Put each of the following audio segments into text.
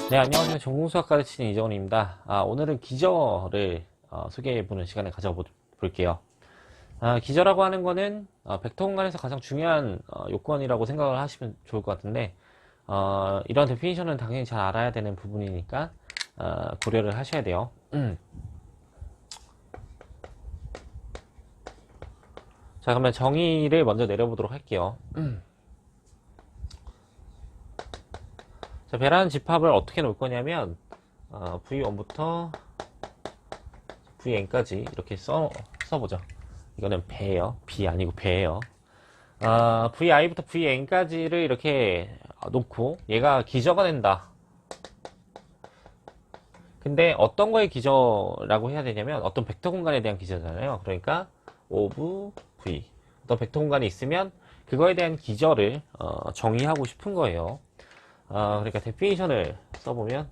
네, 안녕하세요. 전공수학 가르치는 이정훈입니다. 오늘은 기저를 소개해보는 시간을 가져볼게요. 기저라고 하는 거는 벡터 공간에서 가장 중요한 요건이라고 생각을 하시면 좋을 것 같은데 이런 데피니션은 당연히 잘 알아야 되는 부분이니까 고려를 하셔야 돼요. 자, 그러면 정의를 먼저 내려보도록 할게요. 자, 배라는 집합을 어떻게 놓을 거냐면 V1부터 Vn까지 이렇게 써보죠. 이거는 배예요. B 아니고 배예요. VI부터 VN까지를 이렇게 놓고 얘가 기저가 된다. 근데 어떤 거의 기저라고 해야 되냐면 어떤 벡터 공간에 대한 기저잖아요. 그러니까 of V 어떤 벡터 공간이 있으면 그거에 대한 기저를 정의하고 싶은 거예요. 그러니까 데피니션을 써보면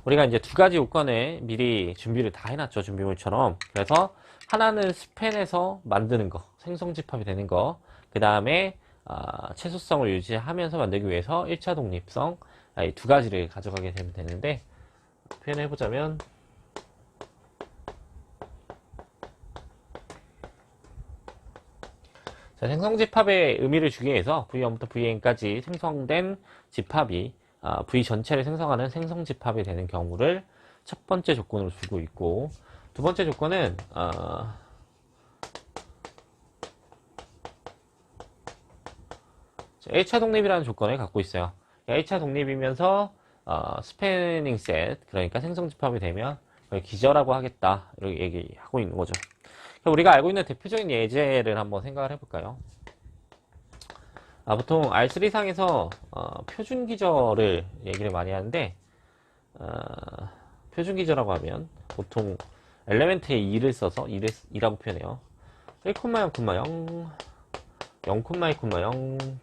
우리가 이제 두 가지 요건을 미리 준비를 다 해놨죠. 준비물처럼. 그래서 하나는 스팬에서 만드는 거, 생성집합이 되는 거. 그 다음에 최소성을 유지하면서 만들기 위해서 1차 독립성, 이 두 가지를 가져가게 되면 되는데 표현해보자면 자, 생성집합의 의미를 주기 위해서 V1부터 Vn까지 생성된 집합이 V 전체를 생성하는 생성집합이 되는 경우를 첫 번째 조건으로 두고 있고, 두 번째 조건은 1차 독립이라는 조건을 갖고 있어요. 1차 독립이면서 스패닝 셋, 그러니까 생성집합이 되면 그걸 기저라고 하겠다, 이렇게 얘기하고 있는 거죠. 우리가 알고 있는 대표적인 예제를 한번 생각을 해볼까요? 보통 R3상에서 표준 기저를 얘기를 많이 하는데 표준 기저라고 하면 보통 엘레멘트에 2를 써서 2라고 표현해요. 1,0,0, 0,2,0,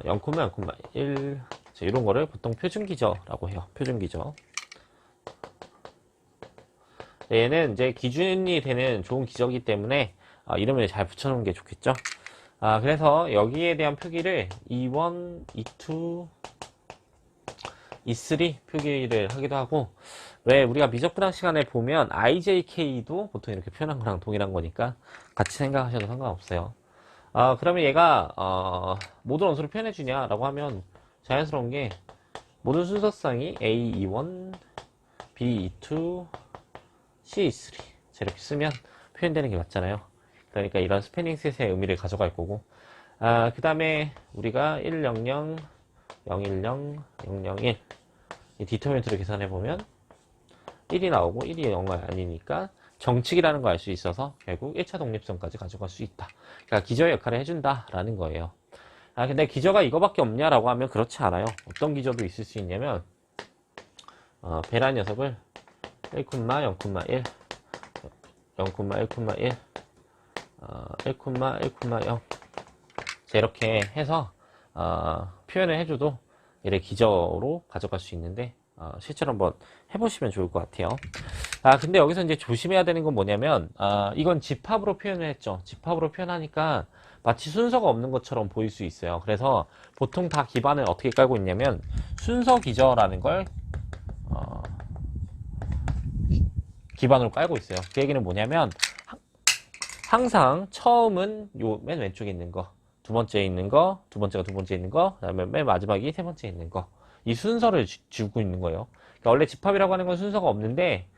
0,0,1 이런 거를 보통 표준 기저라고 해요. 표준 기저. 얘는 이제 기준이 되는 좋은 기저이기 때문에 이름을 잘 붙여놓은 게 좋겠죠. 그래서 여기에 대한 표기를 E1, E2, E3 표기를 하기도 하고, 왜 우리가 미적분학 시간에 보면 IJK도 보통 이렇게 표현한 거랑 동일한 거니까 같이 생각하셔도 상관없어요. 그러면 얘가 모든 원소를 표현해 주냐라고 하면 자연스러운 게 모든 순서쌍이 A21, B22, C3 이렇게 쓰면 표현되는 게 맞잖아요. 그러니까 이런 스패닝 셋의 의미를 가져갈 거고, 그 다음에 우리가 100, 010, 001 이 디터미넌트를 계산해보면 1이 나오고 1이 0이 아니니까 정칙이라는 걸 알 수 있어서 결국 1차 독립성까지 가져갈 수 있다. 그러니까 기저의 역할을 해준다 라는 거예요. 근데 기저가 이거밖에 없냐라고 하면 그렇지 않아요. 어떤 기저도 있을 수 있냐면 배란 녀석을 1, 0,1 0,1,1 1,1,0 이렇게 해서 표현을 해줘도 이래 기저로 가져갈 수 있는데 실제로 한번 해보시면 좋을 것 같아요. 근데 여기서 이제 조심해야 되는 건 뭐냐면 이건 집합으로 표현을 했죠. 집합으로 표현하니까 마치 순서가 없는 것처럼 보일 수 있어요. 그래서 보통 다 기반을 어떻게 깔고 있냐면 순서 기저라는 걸 기반으로 깔고 있어요. 그 얘기는 뭐냐면 항상 처음은 요 맨 왼쪽에 있는 거, 두 번째에 있는 거, 두 번째가 두 번째에 있는 거, 그다음에 맨 마지막이 세 번째에 있는 거. 이 순서를 주고 있는 거예요. 그러니까 원래 집합이라고 하는 건 순서가 없는데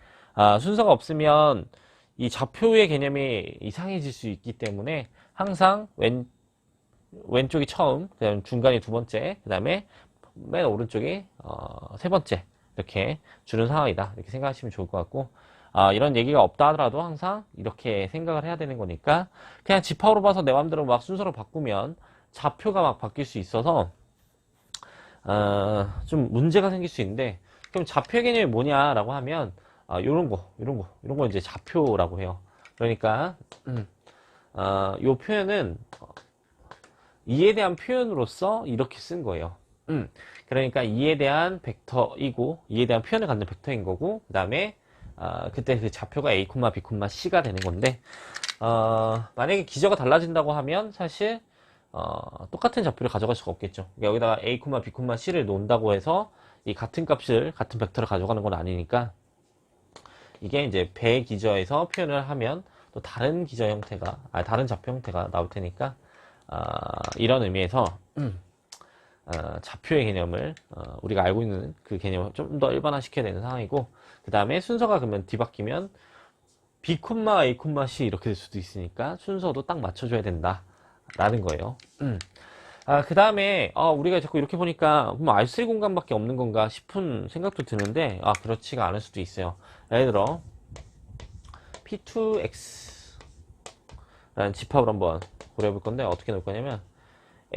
순서가 없으면 이 좌표의 개념이 이상해질 수 있기 때문에 항상 왼쪽이 처음, 그다음에 중간이 두 번째, 그다음에 맨 오른쪽이 세 번째 이렇게 주는 상황이다. 이렇게 생각하시면 좋을 것 같고 이런 얘기가 없다 하더라도 항상 이렇게 생각을 해야 되는 거니까 그냥 집합으로 봐서 내 맘대로 막 순서로 바꾸면 좌표가 막 바뀔 수 있어서 좀 문제가 생길 수 있는데 그럼 좌표 개념이 뭐냐라고 하면 요런 거 이제 좌표라고 해요. 그러니까 요 표현은 이에 대한 표현으로서 이렇게 쓴 거예요. 그러니까 이에 대한 벡터이고 이에 대한 표현을 갖는 벡터인 거고 그 다음에 그때 그 좌표가 A, B, C가 되는 건데 만약에 기저가 달라진다고 하면 사실 똑같은 좌표를 가져갈 수가 없겠죠. 그러니까 여기다가 a, b, c를 놓는다고 해서 이 같은 값을 같은 벡터를 가져가는 건 아니니까 이게 이제 배 기저에서 표현을 하면 또 다른 기저 형태가 다른 좌표 형태가 나올 테니까 이런 의미에서 좌표의 개념을 우리가 알고 있는 그 개념을 좀 더 일반화시켜야 되는 상황이고 그 다음에 순서가 그러면 뒤바뀌면 b, a, c 이렇게 될 수도 있으니까 순서도 딱 맞춰줘야 된다 라는 거예요. 그 다음에 우리가 자꾸 이렇게 보니까 그럼 R3 공간밖에 없는 건가 싶은 생각도 드는데 그렇지가 않을 수도 있어요. 예를 들어 P2X 라는 집합을 한번 고려해 볼 건데 어떻게 놓을 거냐면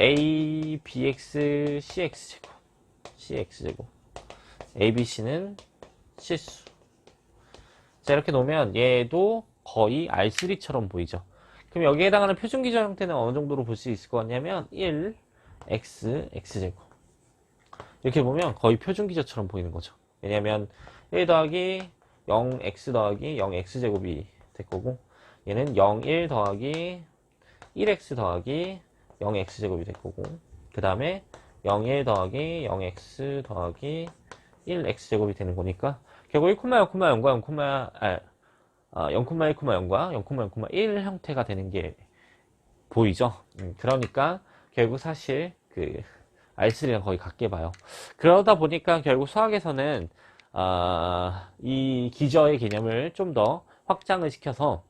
A, BX, CX제곱 ABC는 실수. 자 이렇게 놓으면 얘도 거의 R3처럼 보이죠. 그럼 여기에 해당하는 표준 기저 형태는 어느 정도로 볼 수 있을 것 같냐면 1, X, X제곱 이렇게 보면 거의 표준 기저처럼 보이는 거죠. 왜냐면 1 더하기 0X 더하기 0X제곱이 될 거고 얘는 0, 1 더하기 1X 더하기 0X제곱이 될 거고 그 다음에 0, 1 더하기 0X 더하기 1X제곱이 되는 거니까 결국 1, 0, 0과 0,1,0과 0,0,1 형태가 되는 게 보이죠. 그러니까 결국 사실 그 R3랑 거의 같게 봐요. 그러다 보니까 결국 수학에서는 이 기저의 개념을 좀 더 확장을 시켜서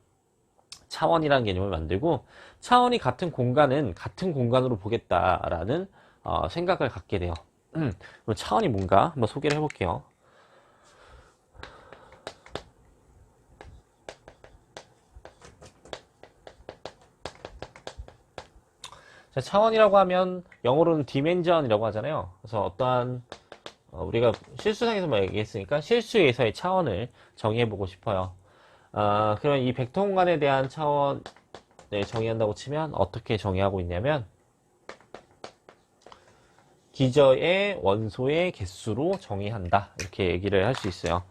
차원이라는 개념을 만들고 차원이 같은 공간은 같은 공간으로 보겠다라는 생각을 갖게 돼요. 그럼 차원이 뭔가 한번 소개를 해볼게요. 자, 차원이라고 하면 영어로는 디멘전이라고 하잖아요. 그래서 어떠한 우리가 실수상에서 뭐 얘기했으니까 실수에서의 차원을 정의해보고 싶어요. 그럼 이 벡터 공간에 대한 차원을 정의한다고 치면 어떻게 정의하고 있냐면 기저의 원소의 개수로 정의한다 이렇게 얘기를 할 수 있어요.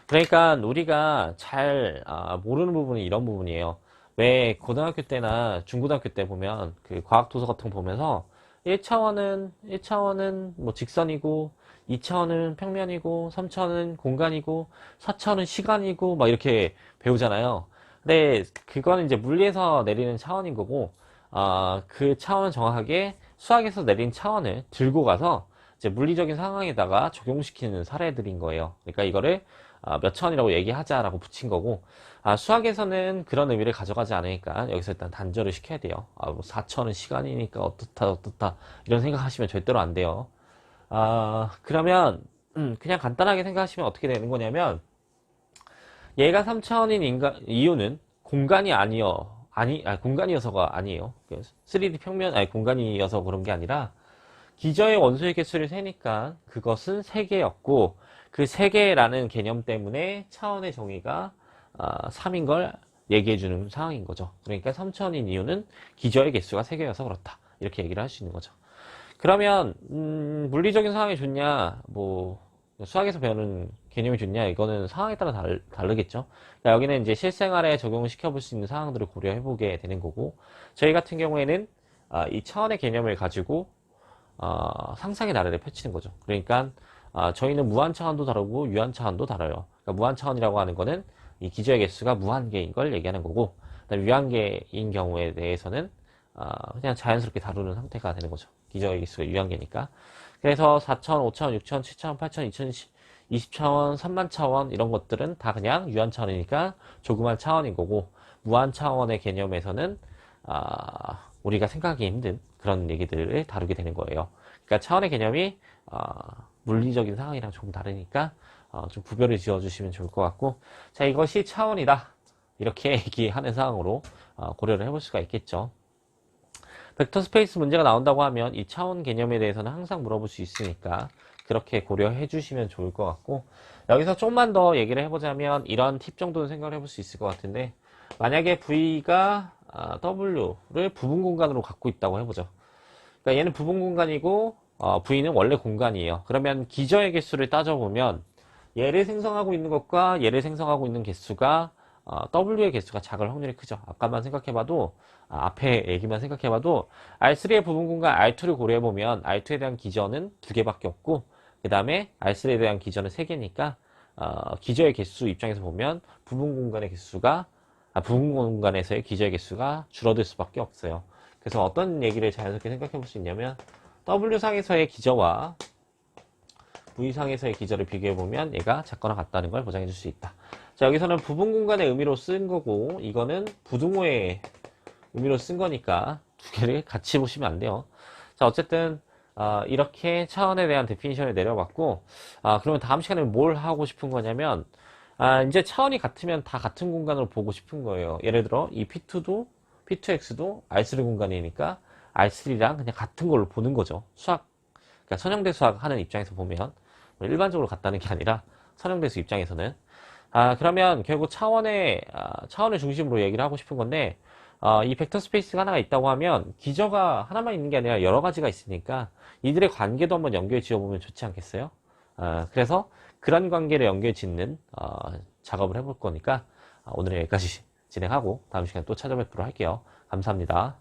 그러니까 우리가 잘 모르는 부분이 이런 부분이에요. 왜 고등학교 때나 중고등학교 때 보면 그 과학 도서 같은 거 보면서 1차원은 뭐 직선이고 2차원은 평면이고 3차원은 공간이고 4차원은 시간이고 막 이렇게 배우잖아요. 근데 그거는 이제 물리에서 내리는 차원인 거고 그 차원은 정확하게 수학에서 내린 차원을 들고 가서 이제 물리적인 상황에다가 적용시키는 사례들인 거예요. 그러니까 이거를 몇 차원이라고 얘기하자라고 붙인 거고 수학에서는 그런 의미를 가져가지 않으니까 여기서 일단 단절을 시켜야 돼요. 뭐 4차원은 시간이니까 어떻다 이런 생각하시면 절대로 안 돼요. 그러면 그냥 간단하게 생각하시면 어떻게 되는 거냐면 얘가 3차원인 이유는 공간이어서가 아니에요. 3D 평면 공간이어서 그런 게 아니라 기저의 원소의 개수를 세니까 그것은 3개였고 그 3개라는 개념 때문에 차원의 정의가 3인 걸 얘기해주는 상황인 거죠. 그러니까 3차원인 이유는 기저의 개수가 3개여서 그렇다. 이렇게 얘기를 할 수 있는 거죠. 그러면 물리적인 상황이 좋냐 뭐 수학에서 배우는 개념이 좋냐 이거는 상황에 따라 다르겠죠. 그러니까 여기는 이제 실생활에 적용을 시켜볼 수 있는 상황들을 고려해 보게 되는 거고 저희 같은 경우에는 이 차원의 개념을 가지고 상상의 나래를 펼치는 거죠. 그러니까 저희는 무한 차원도 다르고 유한 차원도 다뤄요. 그러니까 무한 차원이라고 하는 거는 이 기저의 개수가 무한개인 걸 얘기하는 거고 그다음에 유한개인 경우에 대해서는 그냥 자연스럽게 다루는 상태가 되는 거죠. 기저의 개수가 유한개니까. 그래서 4차원, 5차원, 6차원, 7차원, 8차원, 20차원, 3만 차원 이런 것들은 다 그냥 유한 차원이니까 조그만 차원인 거고 무한 차원의 개념에서는 우리가 생각하기 힘든 그런 얘기들을 다루게 되는 거예요. 그러니까 차원의 개념이 물리적인 상황이랑 조금 다르니까 좀 구별을 지어주시면 좋을 것 같고 자 이것이 차원이다 이렇게 얘기하는 상황으로 고려를 해볼 수가 있겠죠. 벡터 스페이스 문제가 나온다고 하면 이 차원 개념에 대해서는 항상 물어볼 수 있으니까 그렇게 고려해 주시면 좋을 것 같고 여기서 조금만 더 얘기를 해보자면 이런 팁 정도는 생각을 해볼 수 있을 것 같은데 만약에 V가 W를 부분 공간으로 갖고 있다고 해보죠. 그러니까 얘는 부분 공간이고 V는 원래 공간이에요. 그러면 기저의 개수를 따져보면 얘를 생성하고 있는 것과 얘를 생성하고 있는 개수가 W의 개수가 작을 확률이 크죠. 아까만 생각해봐도, 앞에 얘기만 생각해봐도, R3의 부분 공간 R2를 고려해보면, R2에 대한 기저는 2개밖에 없고, 그 다음에 R3에 대한 기저는 3개니까, 기저의 개수 입장에서 보면, 부분 공간에서의 기저의 개수가 줄어들 수밖에 없어요. 그래서 어떤 얘기를 자연스럽게 생각해 볼 수 있냐면, W상에서의 기저와 V상에서의 기저를 비교해 보면 얘가 작거나 같다는 걸 보장해 줄 수 있다. 자, 여기서는 부분 공간의 의미로 쓴 거고, 이거는 부등호의 의미로 쓴 거니까 두 개를 같이 보시면 안 돼요. 자, 어쨌든 이렇게 차원에 대한 데피니션을 내려봤고, 그러면 다음 시간에 뭘 하고 싶은 거냐면, 이제 차원이 같으면 다 같은 공간으로 보고 싶은 거예요. 예를 들어 이 P2X도 R3 공간이니까 R3랑 그냥 같은 걸로 보는 거죠. 그러니까 선형대 수학 하는 입장에서 보면 일반적으로 같다는 게 아니라 선형대수 입장에서는 그러면 결국 차원을 중심으로 얘기를 하고 싶은 건데, 이 벡터 스페이스가 하나가 있다고 하면 기저가 하나만 있는 게 아니라 여러 가지가 있으니까 이들의 관계도 한번 연결 지어보면 좋지 않겠어요? 그래서 그런 관계를 연결 짓는 작업을 해볼 거니까 오늘은 여기까지 진행하고 다음 시간에 또 찾아뵙도록 할게요. 감사합니다.